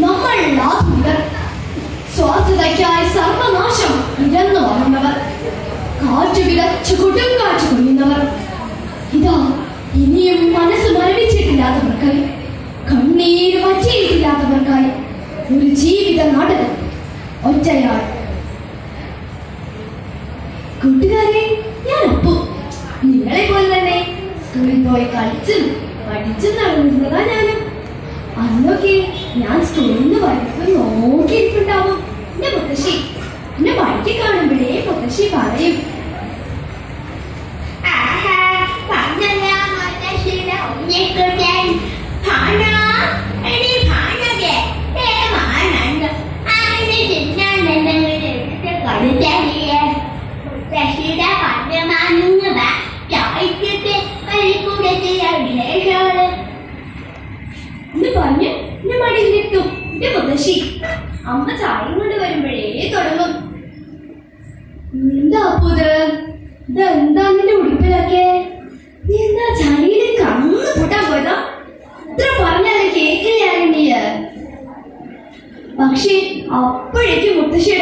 നമ്മൾ ആധുനികർ, സ്വാർത്ഥതയ്ക്കായി സർവനാശം ഇരന്നു വളർന്നവർ, കാറ്റു വിളച്ചു കൊടുങ്കാറ്റ് കൊള്ളുന്നവർ. ഇതാ ഇനിയും മനസ്സ് മരവിച്ചിട്ടില്ലാത്തവർക്കായി, കണ്ണീര് വറ്റിയിട്ടില്ലാത്തവർക്കായി ഒരു ജീവിത നാടകം. ഒറ്റയാൾ. കൂട്ടുകാരെ, ഞാൻ അപ്പു. നിങ്ങളെ പോലെ തന്നെ സ്കൂളിൽ പോയി കളിച്ചും പഠിച്ചും നടന്നിരുന്നതാ ഞാനും. അന്നൊക്കെ ഞാൻ സ്കൂളിൽ നിന്ന് വരുന്നത് നോക്കിയിരിപ്പുണ്ടാവും എന്റെ മുത്തശ്ശി. എന്നെ വഴിക്ക് കാണുമ്പോഴേ മുത്തശ്ശി പറയും, പറഞ്ഞ് എന്നെ മടിയിലെത്തും എന്റെ മുത്തശ്ശി. അമ്മ ചായം കൊണ്ട് വരുമ്പോഴേ തുടങ്ങും, എന്താ അപ്പൂത്, ഇതെന്താ നിന്റെ ഉടുപ്പിലൊക്കെ? നീ എന്താ ചളിയിൽ കണ്ണ് പൊട്ടാൻ പോയതാ? ഇത്ര പറഞ്ഞാലും കേക്കില്ല. പക്ഷെ അപ്പോഴേക്കും മുത്തശ്ശിയുടെ